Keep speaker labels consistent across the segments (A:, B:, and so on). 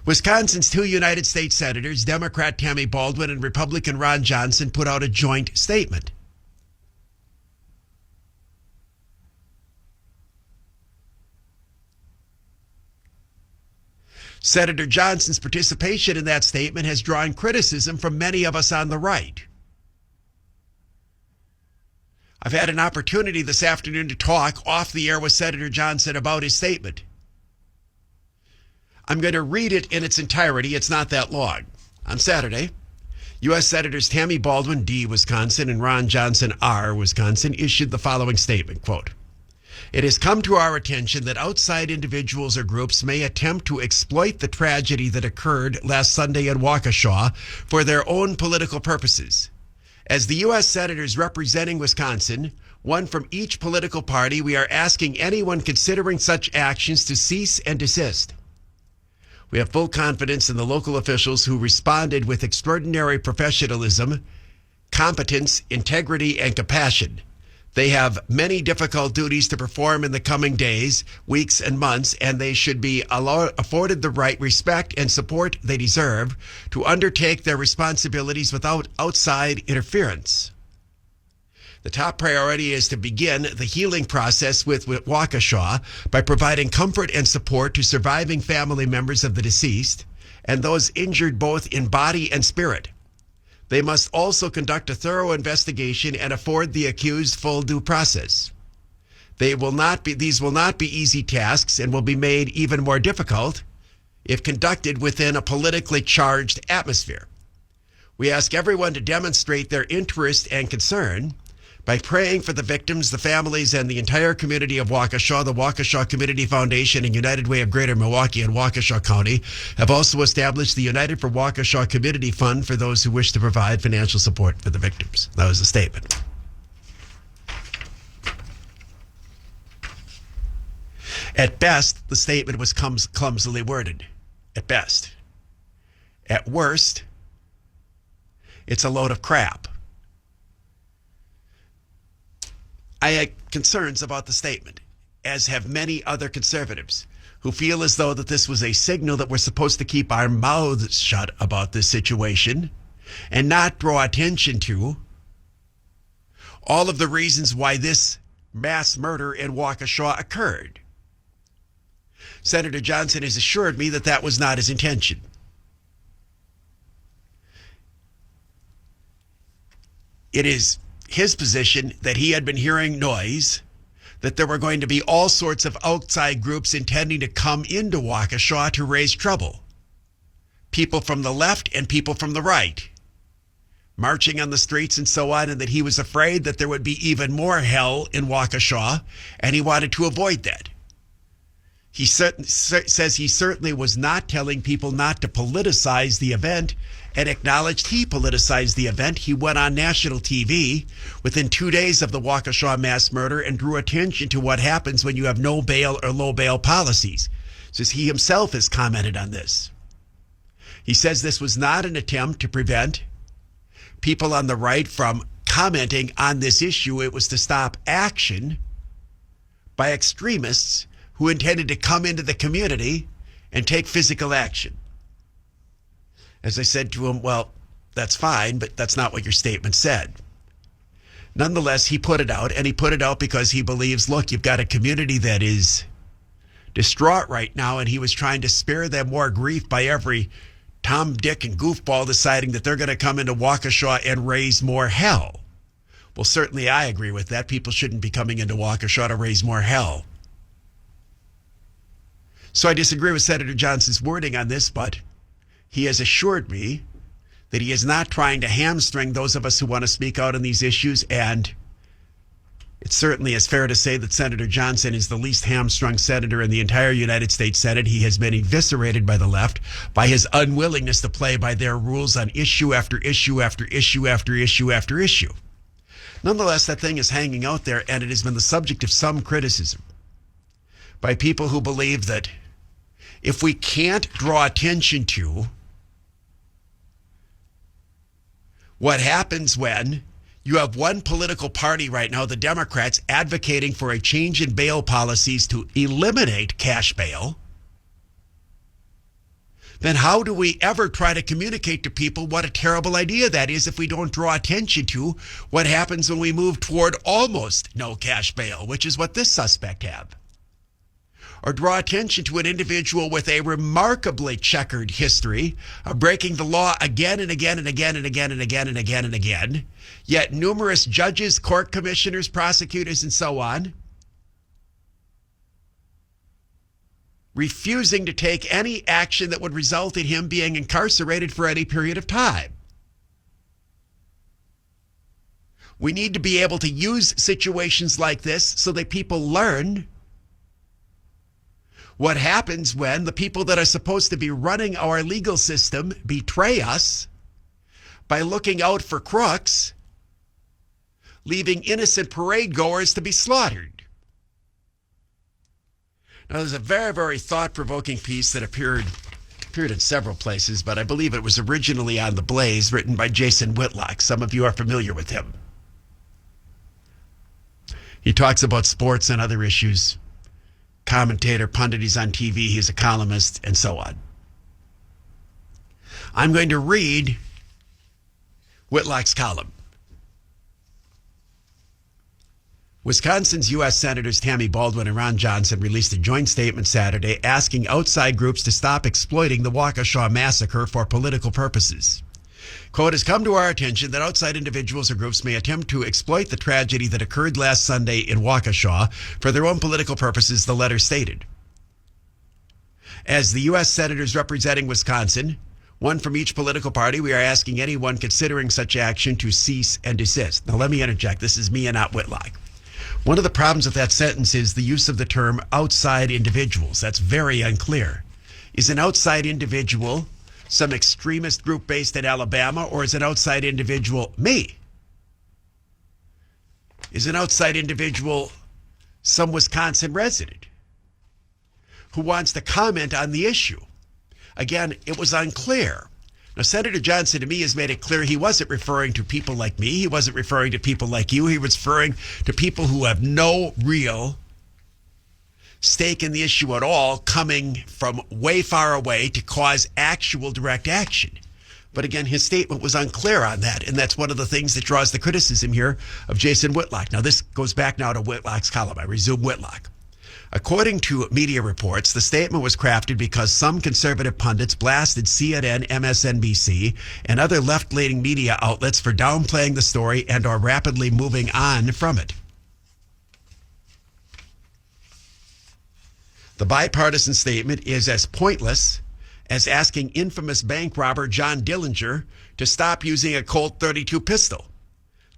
A: Wisconsin's two United States senators, Democrat Tammy Baldwin and Republican Ron Johnson, put out a joint statement. Senator Johnson's participation in that statement has drawn criticism from many of us on the right. I've had an opportunity this afternoon to talk off the air with Senator Johnson about his statement. I'm going to read it in its entirety. It's not that long. On Saturday, U.S. Senators Tammy Baldwin, D., Wisconsin, and Ron Johnson, R., Wisconsin, issued the following statement, quote, "It has come to our attention that outside individuals or groups may attempt to exploit the tragedy that occurred last Sunday in Waukesha for their own political purposes. As the U.S. Senators representing Wisconsin, one from each political party, we are asking anyone considering such actions to cease and desist. We have full confidence in the local officials who responded with extraordinary professionalism, competence, integrity, and compassion. They have many difficult duties to perform in the coming days, weeks, and months, and they should be afforded the right respect and support they deserve to undertake their responsibilities without outside interference. The top priority is to begin the healing process with Waukesha by providing comfort and support to surviving family members of the deceased and those injured both in body and spirit. They must also conduct a thorough investigation and afford the accused full due process. These will not be easy tasks and will be made even more difficult if conducted within a politically charged atmosphere. We ask everyone to demonstrate their interest and concern by praying for the victims, the families, and the entire community of Waukesha. The Waukesha Community Foundation and United Way of Greater Milwaukee and Waukesha County have also established the United for Waukesha Community Fund for those who wish to provide financial support for the victims." That was the statement. At best, the statement was clumsily worded. At best. At worst, it's a load of crap. I had concerns about the statement, as have many other conservatives who feel as though that this was a signal that we're supposed to keep our mouths shut about this situation and not draw attention to all of the reasons why this mass murder in Waukesha occurred. Senator Johnson has assured me that that was not his intention. It is his position that he had been hearing noise, that there were going to be all sorts of outside groups intending to come into Waukesha to raise trouble. People from the left and people from the right, marching on the streets and so on, and that he was afraid that there would be even more hell in Waukesha, and he wanted to avoid that. He says he certainly was not telling people not to politicize the event, and acknowledged he politicized the event. He went on national TV within 2 days of the Waukesha mass murder and drew attention to what happens when you have no bail or low bail policies. Says he himself has commented on this. He says this was not an attempt to prevent people on the right from commenting on this issue. It was to stop action by extremists who intended to come into the community and take physical action. As I said to him, well, that's fine, but that's not what your statement said. Nonetheless, he put it out, and he put it out because he believes, look, you've got a community that is distraught right now, and he was trying to spare them more grief by every Tom, Dick, and goofball deciding that they're going to come into Waukesha and raise more hell. Well, certainly I agree with that. People shouldn't be coming into Waukesha to raise more hell. So I disagree with Senator Johnson's wording on this, but he has assured me that he is not trying to hamstring those of us who want to speak out on these issues, and it certainly is fair to say that Senator Johnson is the least hamstrung senator in the entire United States Senate. He has been eviscerated by the left by his unwillingness to play by their rules on issue after issue after issue after issue after issue. Nonetheless, that thing is hanging out there, and it has been the subject of some criticism by people who believe that if we can't draw attention to what happens when you have one political party right now, the Democrats, advocating for a change in bail policies to eliminate cash bail, then how do we ever try to communicate to people what a terrible idea that is if we don't draw attention to what happens when we move toward almost no cash bail, which is what this suspect have? Or draw attention to an individual with a remarkably checkered history of breaking the law again and again and again and again and again and again and again, yet numerous judges, court commissioners, prosecutors, and so on refusing to take any action that would result in him being incarcerated for any period of time. We need to be able to use situations like this so that people learn what happens when the people that are supposed to be running our legal system betray us by looking out for crooks, leaving innocent parade goers to be slaughtered. Now, there's a very, very thought-provoking piece that appeared in several places, but I believe it was originally on The Blaze, written by Jason Whitlock. Some of you are familiar with him. He talks about sports and other issues. Commentator, pundit, he's on TV, he's a columnist, and so on. I'm going to read Whitlock's column. Wisconsin's U.S. Senators Tammy Baldwin and Ron Johnson released a joint statement Saturday asking outside groups to stop exploiting the Waukesha massacre for political purposes. Quote, "Has come to our attention that outside individuals or groups may attempt to exploit the tragedy that occurred last Sunday in Waukesha for their own political purposes," the letter stated. As the U.S. Senators representing Wisconsin, one from each political party, we are asking anyone considering such action to cease and desist. Now, let me interject. This is me and not Whitlock. One of the problems with that sentence is the use of the term outside individuals. That's very unclear. Is an outside individual some extremist group based in Alabama, or is an outside individual me? Is an outside individual some Wisconsin resident who wants to comment on the issue? Again, it was unclear. Now, Senator Johnson, to me, has made it clear he wasn't referring to people like me. He wasn't referring to people like you. He was referring to people who have no real stake in the issue at all, coming from way far away to cause actual direct action. But again, his statement was unclear on that, and that's one of the things that draws the criticism here of Jason Whitlock. Now, this goes back now to Whitlock's column. I resume Whitlock. According to media reports, the statement was crafted because some conservative pundits blasted CNN, MSNBC, and other left-leaning media outlets for downplaying the story and are rapidly moving on from it. The bipartisan statement is as pointless as asking infamous bank robber John Dillinger to stop using a Colt .32 pistol.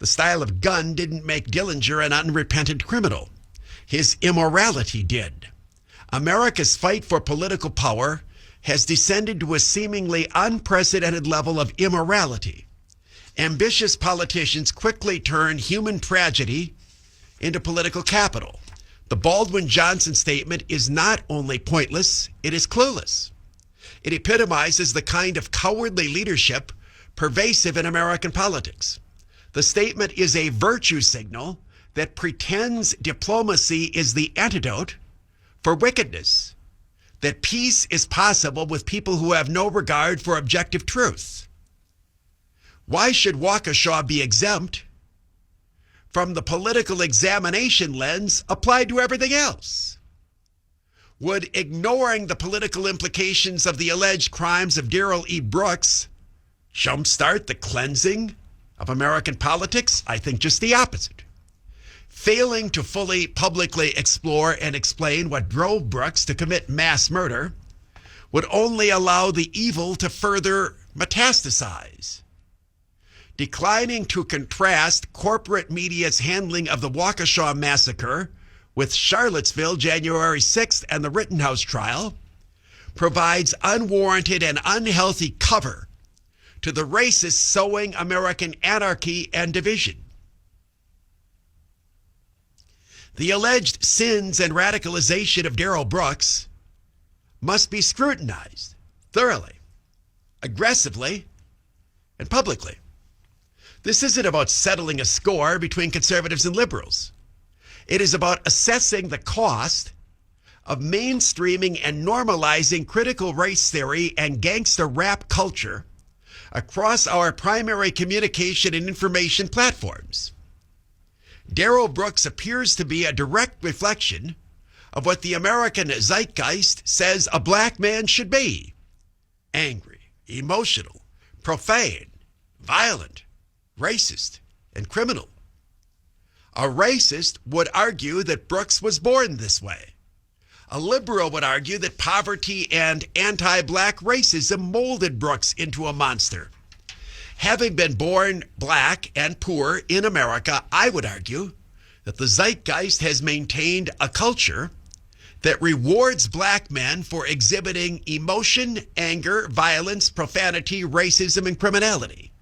A: The style of gun didn't make Dillinger an unrepentant criminal. His immorality did. America's fight for political power has descended to a seemingly unprecedented level of immorality. Ambitious politicians quickly turn human tragedy into political capital. The Baldwin-Johnson statement is not only pointless, it is clueless. It epitomizes the kind of cowardly leadership pervasive in American politics. The statement is a virtue signal that pretends diplomacy is the antidote for wickedness, that peace is possible with people who have no regard for objective truth. Why should Waukesha be exempt from the political examination lens applied to everything else? Would ignoring the political implications of the alleged crimes of Darrell E. Brooks jumpstart the cleansing of American politics? I think just the opposite. Failing to fully publicly explore and explain what drove Brooks to commit mass murder would only allow the evil to further metastasize. Declining to contrast corporate media's handling of the Waukesha massacre with Charlottesville, January 6th, and the Rittenhouse trial provides unwarranted and unhealthy cover to the racists sowing American anarchy and division. The alleged sins and radicalization of Darrell Brooks must be scrutinized thoroughly, aggressively, and publicly. This isn't about settling a score between conservatives and liberals. It is about assessing the cost of mainstreaming and normalizing critical race theory and gangster rap culture across our primary communication and information platforms. Darrell Brooks appears to be a direct reflection of what the American zeitgeist says a black man should be: angry, emotional, profane, violent, racist, and criminal. A racist would argue that Brooks was born this way. A liberal would argue that poverty and anti-black racism molded Brooks into a monster. Having been born black and poor in America, I would argue that the zeitgeist has maintained a culture that rewards black men for exhibiting emotion, anger, violence, profanity, racism, and criminality.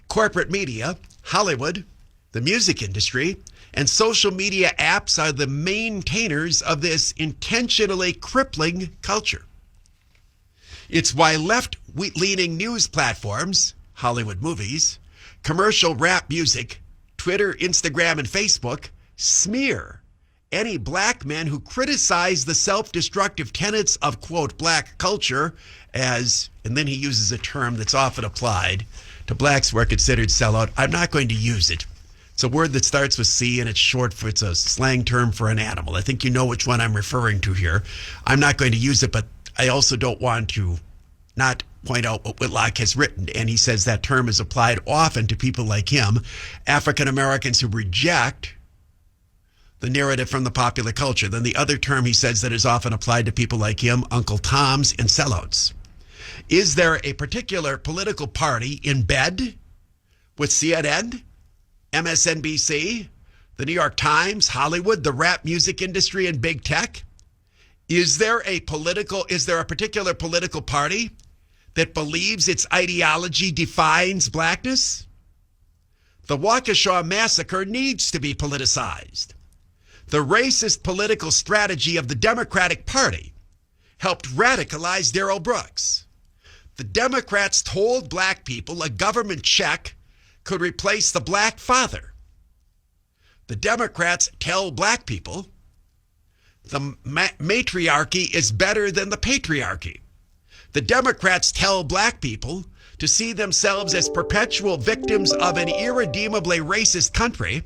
A: Corporate media, Hollywood, the music industry, and social media apps are the maintainers of this intentionally crippling culture. It's why left-leaning news platforms, Hollywood movies, commercial rap music, Twitter, Instagram, and Facebook smear any black men who criticize the self-destructive tenets of, quote, black culture as, and then he uses a term that's often applied to blacks who are considered sellout. I'm not going to use it. It's a word that starts with C, and it's a slang term for an animal. I think you know which one I'm referring to here. I'm not going to use it, but I also don't want to not point out what Whitlock has written. And he says that term is applied often to people like him, African Americans who reject the narrative from the popular culture. Then the other term he says that is often applied to people like him, Uncle Toms and sellouts. Is there a particular political party in bed with CNN, MSNBC, the New York Times, Hollywood, the rap music industry, and big tech? Is there a particular political party that believes its ideology defines blackness? The Waukesha massacre needs to be politicized. The racist political strategy of the Democratic Party helped radicalize Darrell Brooks. The Democrats told black people a government check could replace the black father. The Democrats tell black people the matriarchy is better than the patriarchy. The Democrats tell black people to see themselves as perpetual victims of an irredeemably racist country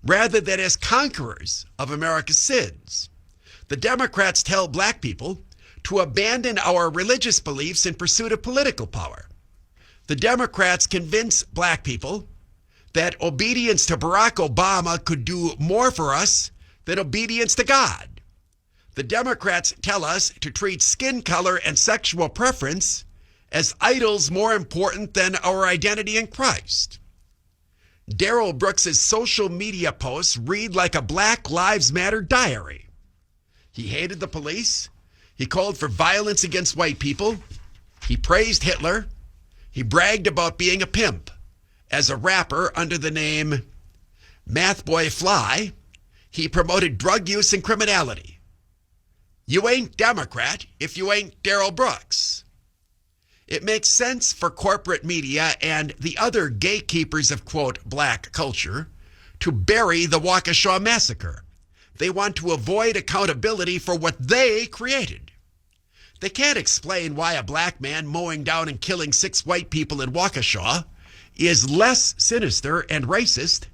A: rather than as conquerors of America's sins. The Democrats tell black people to abandon our religious beliefs in pursuit of political power. The Democrats convince black people that obedience to Barack Obama could do more for us than obedience to God. The Democrats tell us to treat skin color and sexual preference as idols more important than our identity in Christ. Darrell Brooks's social media posts read like a Black Lives Matter diary. He hated the police. He called for violence against white people. He praised Hitler. He bragged about being a pimp. As a rapper under the name Math Boy Fly, he promoted drug use and criminality. You ain't Democrat if you ain't Darrell Brooks. It makes sense for corporate media and the other gatekeepers of, quote, black culture to bury the Waukesha massacre. They want to avoid accountability for what they created. They can't explain why a black man mowing down and killing 6 white people in Waukesha is less sinister and racist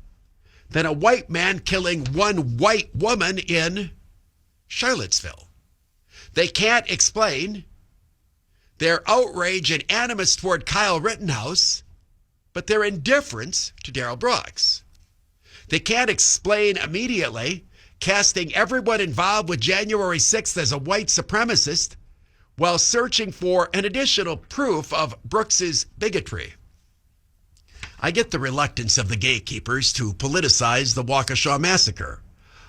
A: than a white man killing 1 white woman in Charlottesville. They can't explain their outrage and animus toward Kyle Rittenhouse, but their indifference to Darrell Brooks. They can't explain immediately casting everyone involved with January 6th as a white supremacist while searching for an additional proof of Brooks's bigotry. I get the reluctance of the gatekeepers to politicize the Waukesha massacre.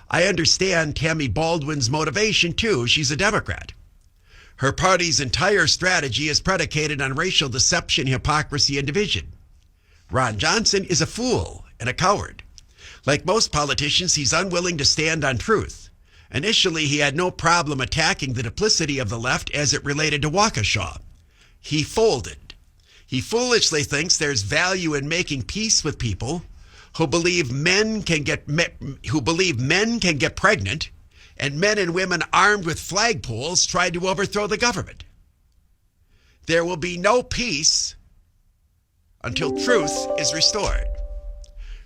A: I understand Tammy Baldwin's motivation, too. She's a Democrat. Her party's entire strategy is predicated on racial deception, hypocrisy, and division. Ron Johnson is a fool and a coward. Like most politicians, he's unwilling to stand on truth. Initially, he had no problem attacking the duplicity of the left as it related to Waukesha. He folded. He foolishly thinks there's value in making peace with people who believe men can get pregnant and men and women armed with flagpoles tried to overthrow the government. There will be no peace until truth is restored.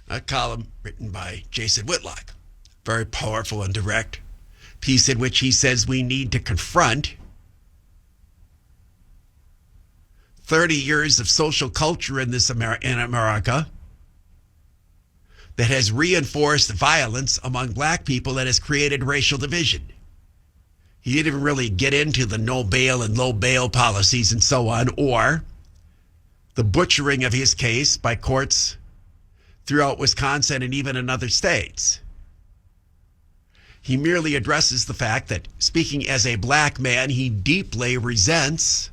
A: A column written by Jason Whitlock. Very powerful and direct piece in which he says we need to confront 30 years of social culture in America that has reinforced violence among black people and has created racial division. He didn't even really get into the no bail and low bail policies and so on, or the butchering of his case by courts throughout Wisconsin and even in other states. He merely addresses the fact that, speaking as a black man, he deeply resents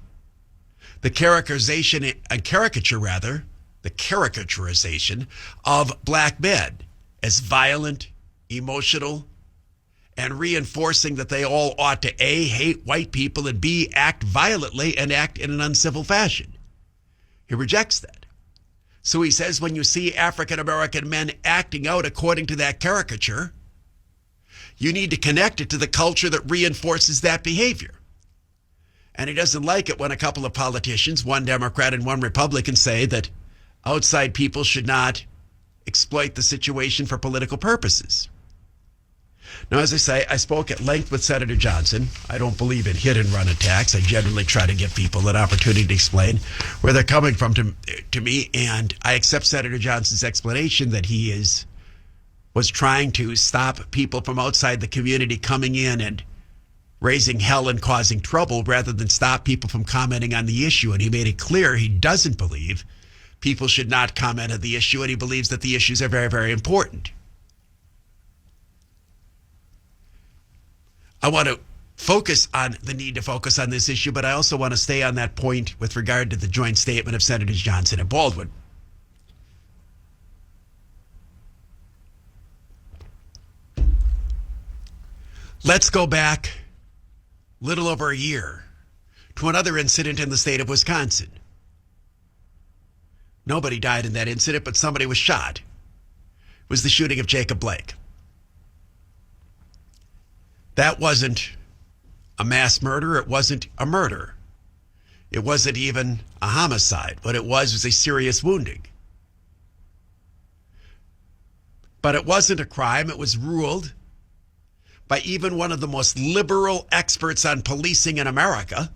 A: the caricaturization of black men as violent, emotional, and reinforcing that they all ought to A, hate white people, and B, act violently and act in an uncivil fashion. He rejects that. So he says when you see African-American men acting out according to that caricature, you need to connect it to the culture that reinforces that behavior. And he doesn't like it when a couple of politicians, one Democrat and one Republican, say that outside people should not exploit the situation for political purposes. Now, as I say, I spoke at length with Senator Johnson. I don't believe in hit and run attacks. I generally try to give people an opportunity to explain where they're coming from to me. And I accept Senator Johnson's explanation that he was trying to stop people from outside the community coming in and raising hell and causing trouble rather than stop people from commenting on the issue. And he made it clear he doesn't believe people should not comment on the issue, and he believes that the issues are very, very important. I want to focus on the need to focus on this issue, but I also want to stay on that point with regard to the joint statement of Senators Johnson and Baldwin. Let's go back a little over a year to another incident in the state of Wisconsin. Nobody died in that incident, but somebody was shot. It was the shooting of Jacob Blake. That wasn't a mass murder. It wasn't a murder. It wasn't even a homicide. What it was a serious wounding. But it wasn't a crime. It was ruled by even one of the most liberal experts on policing in America,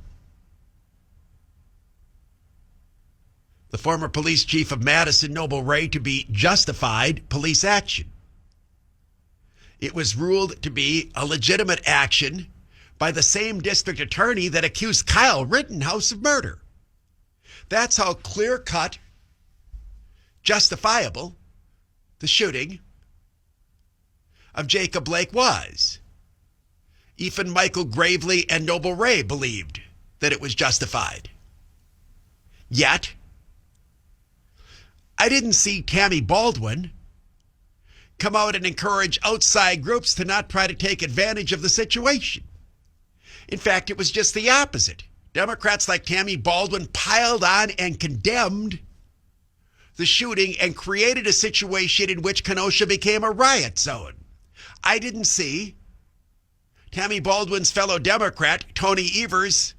A: the former police chief of Madison, Noble Ray, to be justified police action. It was ruled to be a legitimate action by the same district attorney that accused Kyle Rittenhouse of murder. That's how clear-cut, justifiable the shooting of Jacob Blake was. Even Michael Gravely and Noble Ray believed that it was justified. Yet, I didn't see Tammy Baldwin come out and encourage outside groups to not try to take advantage of the situation. In fact, it was just the opposite. Democrats like Tammy Baldwin piled on and condemned the shooting and created a situation in which Kenosha became a riot zone. I didn't see Tammy Baldwin's fellow Democrat, Tony Evers,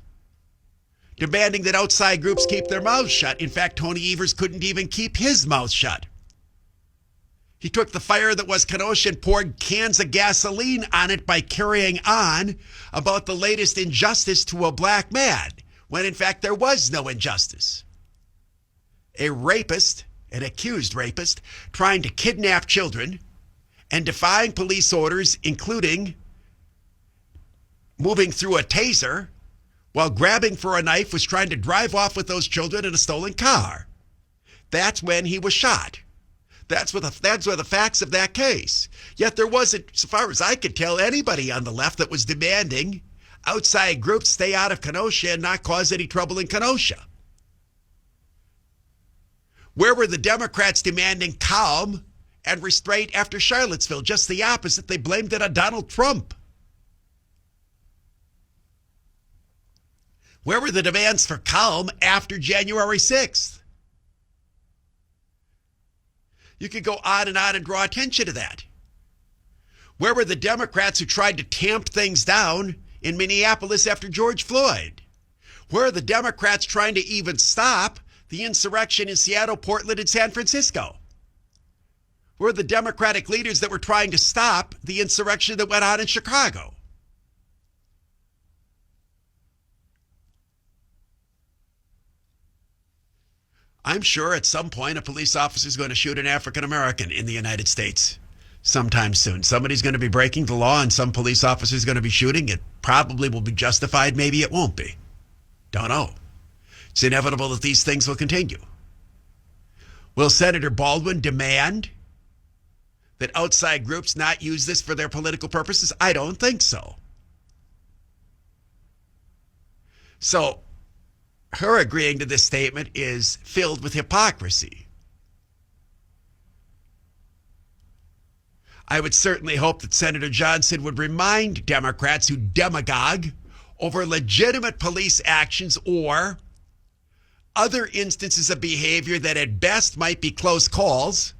A: demanding that outside groups keep their mouths shut. In fact, Tony Evers couldn't even keep his mouth shut. He took the fire that was Kenosha and poured cans of gasoline on it by carrying on about the latest injustice to a black man, when in fact there was no injustice. A rapist, an accused rapist, trying to kidnap children and defying police orders, including moving through a taser while grabbing for a knife, was trying to drive off with those children in a stolen car. That's when he was shot. That's what the facts of that case. Yet there wasn't, so far as I could tell, anybody on the left that was demanding outside groups stay out of Kenosha and not cause any trouble in Kenosha. Where were the Democrats demanding calm and restraint after Charlottesville? Just the opposite. They blamed it on Donald Trump. Where were the demands for calm after January 6th? You could go on and draw attention to that. Where were the Democrats who tried to tamp things down in Minneapolis after George Floyd? Where are the Democrats trying to even stop the insurrection in Seattle, Portland, and San Francisco? Where are the Democratic leaders that were trying to stop the insurrection that went on in Chicago? I'm sure at some point a police officer is going to shoot an African American in the United States sometime soon. Somebody's going to be breaking the law and some police officer is going to be shooting. It probably will be justified. Maybe it won't be. Don't know. It's inevitable that these things will continue. Will Senator Baldwin demand that outside groups not use this for their political purposes? I don't think so. So her agreeing to this statement is filled with hypocrisy. I would certainly hope that Senator Johnson would remind Democrats who demagogue over legitimate police actions or other instances of behavior that at best might be close calls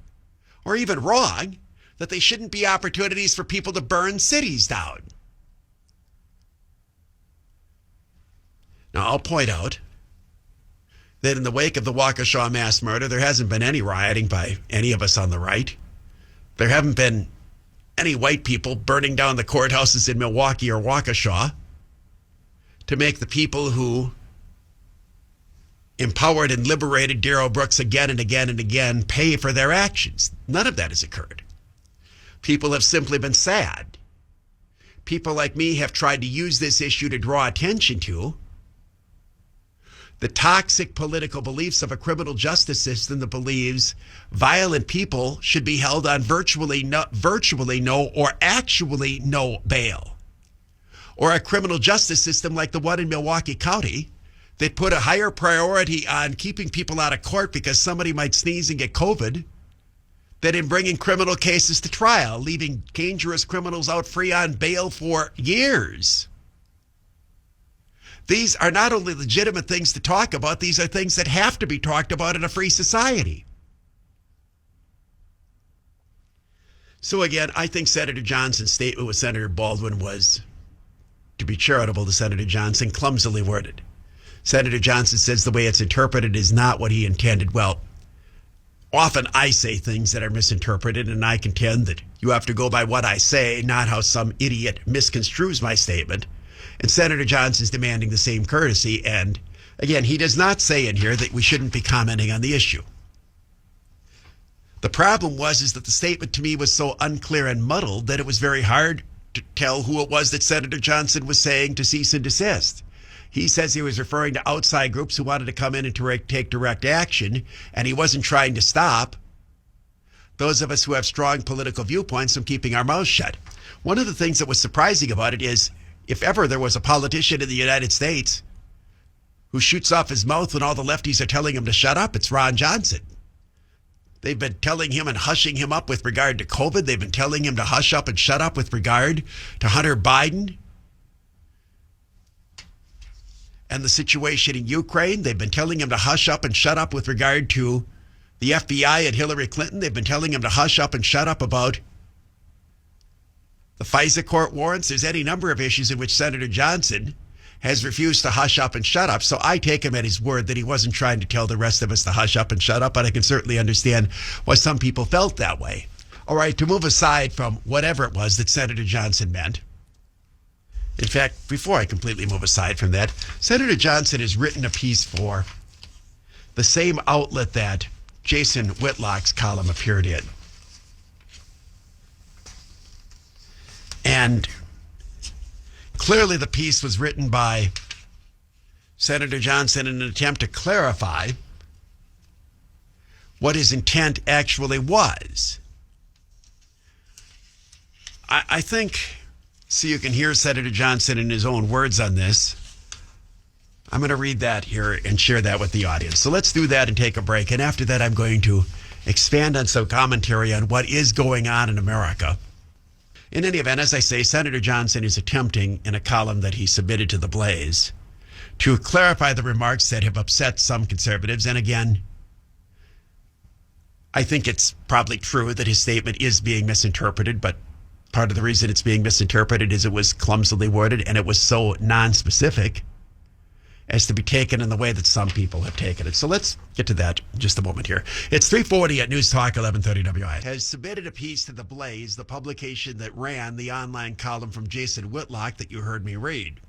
A: or even wrong, that they shouldn't be opportunities for people to burn cities down. Now, I'll point out that in the wake of the Waukesha mass murder, there hasn't been any rioting by any of us on the right. There haven't been any white people burning down the courthouses in Milwaukee or Waukesha to make the people who empowered and liberated Darrell Brooks again and again and again pay for their actions. None of that has occurred. People have simply been sad. People like me have tried to use this issue to draw attention to the toxic political beliefs of a criminal justice system that believes violent people should be held on virtually no or actually no bail. Or a criminal justice system like the one in Milwaukee County that put a higher priority on keeping people out of court because somebody might sneeze and get COVID than in bringing criminal cases to trial, leaving dangerous criminals out free on bail for years. These are not only legitimate things to talk about, these are things that have to be talked about in a free society. So again, I think Senator Johnson's statement with Senator Baldwin was, to be charitable to Senator Johnson, clumsily worded. Senator Johnson says the way it's interpreted is not what he intended. Well, often I say things that are misinterpreted, and I contend that you have to go by what I say, not how some idiot misconstrues my statement. And Senator Johnson's demanding the same courtesy. And again, he does not say in here that we shouldn't be commenting on the issue. The problem is that the statement to me was so unclear and muddled that it was very hard to tell who it was that Senator Johnson was saying to cease and desist. He says he was referring to outside groups who wanted to come in and take direct action, and he wasn't trying to stop those of us who have strong political viewpoints from keeping our mouths shut. One of the things that was surprising about it is, if ever there was a politician in the United States who shoots off his mouth when all the lefties are telling him to shut up, it's Ron Johnson. They've been telling him and hushing him up with regard to COVID. They've been telling him to hush up and shut up with regard to Hunter Biden and the situation in Ukraine. They've been telling him to hush up and shut up with regard to the FBI and Hillary Clinton. They've been telling him to hush up and shut up about the FISA court warrants. There's any number of issues in which Senator Johnson has refused to hush up and shut up. So I take him at his word that he wasn't trying to tell the rest of us to hush up and shut up, but I can certainly understand why some people felt that way. All right, to move aside from whatever it was that Senator Johnson meant. In fact, before I completely move aside from that, Senator Johnson has written a piece for the same outlet that Jason Whitlock's column appeared in. And clearly the piece was written by Senator Johnson in an attempt to clarify what his intent actually was. I think, so you can hear Senator Johnson in his own words on this, I'm going to read that here and share that with the audience. So let's do that and take a break. And after that, I'm going to expand on some commentary on what is going on in America. In any event, as I say, Senator Johnson is attempting, in a column that he submitted to The Blaze, to clarify the remarks that have upset some conservatives. And again, I think it's probably true that his statement is being misinterpreted, but part of the reason it's being misinterpreted is it was clumsily worded and it was so non-specific as to be taken in the way that some people have taken it. So let's get to that in just a moment here. It's 3:40 at News Talk 1130 WI. Has submitted a piece to The Blaze, the publication that ran the online column from Jason Whitlock that you heard me read.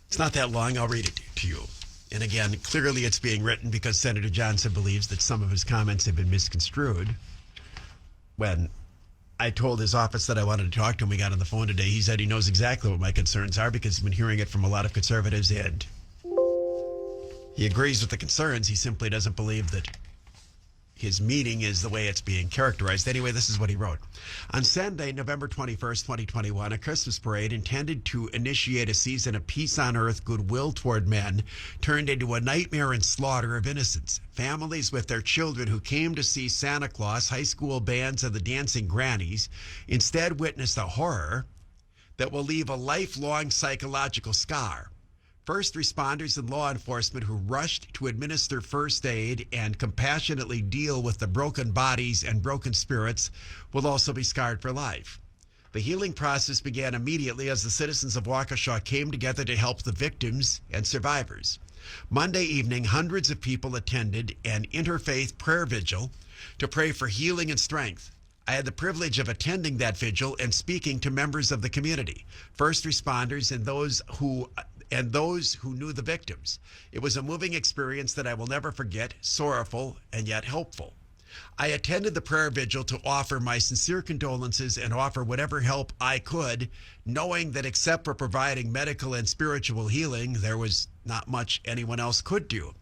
A: It's not that long. I'll read it to you. And again, clearly it's being written because Senator Johnson believes that some of his comments have been misconstrued. When I told his office that I wanted to talk to him, we got on the phone today. He said he knows exactly what my concerns are because he's been hearing it from a lot of conservatives, and he agrees with the concerns. He simply doesn't believe that his meeting is the way it's being characterized. Anyway, this is what he wrote. On Sunday, November 21st, 2021, a Christmas parade intended to initiate a season of peace on earth, goodwill toward men, turned into a nightmare and slaughter of innocents. Families with their children who came to see Santa Claus, high school bands, and the dancing grannies instead witnessed a horror that will leave a lifelong psychological scar. First responders and law enforcement who rushed to administer first aid and compassionately deal with the broken bodies and broken spirits will also be scarred for life. The healing process began immediately as the citizens of Waukesha came together to help the victims and survivors. Monday evening, hundreds of people attended an interfaith prayer vigil to pray for healing and strength. I had the privilege of attending that vigil and speaking to members of the community, first responders, and those who knew the victims. It was a moving experience that I will never forget, sorrowful and yet hopeful. I attended the prayer vigil to offer my sincere condolences and offer whatever help I could, knowing that except for providing medical and spiritual healing, there was not much anyone else could do.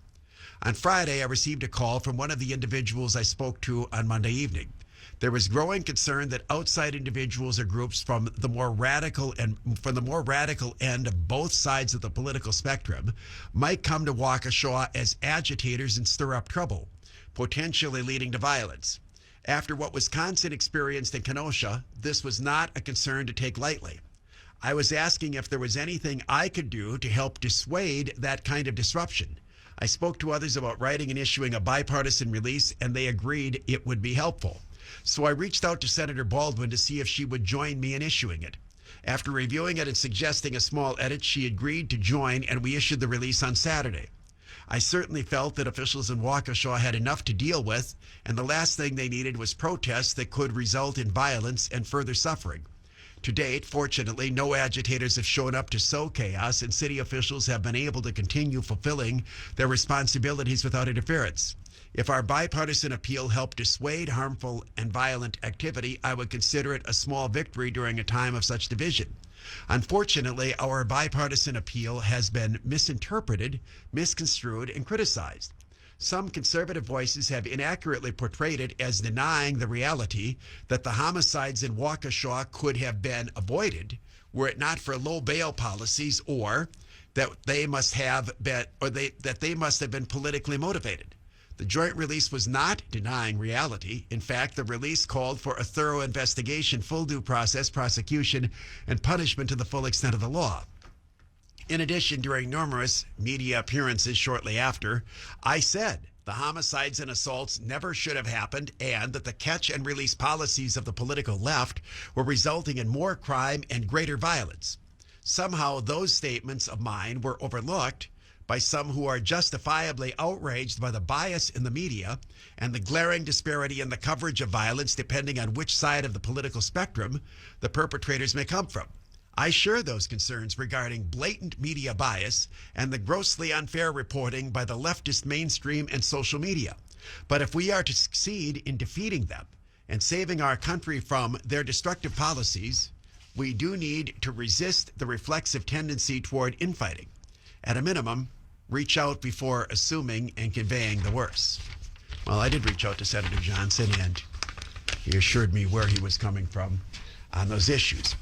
A: On Friday, I received a call from one of the individuals I spoke to on Monday evening. There was growing concern that outside individuals or groups from the more radical end of both sides of the political spectrum might come to Waukesha as agitators and stir up trouble, potentially leading to violence. After what Wisconsin experienced in Kenosha, this was not a concern to take lightly. I was asking if there was anything I could do to help dissuade that kind of disruption. I spoke to others about writing and issuing a bipartisan release, and they agreed it would be helpful. So I reached out to Senator Baldwin to see if she would join me in issuing it. After reviewing it and suggesting a small edit, she agreed to join, and we issued the release on Saturday. I certainly felt that officials in Waukesha had enough to deal with, and the last thing they needed was protests that could result in violence and further suffering. To date, fortunately, no agitators have shown up to sow chaos, and city officials have been able to continue fulfilling their responsibilities without interference. If our bipartisan appeal helped dissuade harmful and violent activity, I would consider it a small victory during a time of such division. Unfortunately, our bipartisan appeal has been misinterpreted, misconstrued, and criticized. Some conservative voices have inaccurately portrayed it as denying the reality that the homicides in Waukesha could have been avoided were it not for low bail policies, or that they must have been politically motivated. The joint release was not denying reality. In fact, the release called for a thorough investigation, full due process, prosecution, and punishment to the full extent of the law. In addition, during numerous media appearances shortly after, I said the homicides and assaults never should have happened, and that the catch and release policies of the political left were resulting in more crime and greater violence. Somehow those statements of mine were overlooked by some who are justifiably outraged by the bias in the media and the glaring disparity in the coverage of violence depending on which side of the political spectrum the perpetrators may come from. I share those concerns regarding blatant media bias and the grossly unfair reporting by the leftist mainstream and social media. But if we are to succeed in defeating them and saving our country from their destructive policies, we do need to resist the reflexive tendency toward infighting. At a minimum, reach out before assuming and conveying the worst. Well, I did reach out to Senator Johnson, and he assured me where he was coming from on those issues.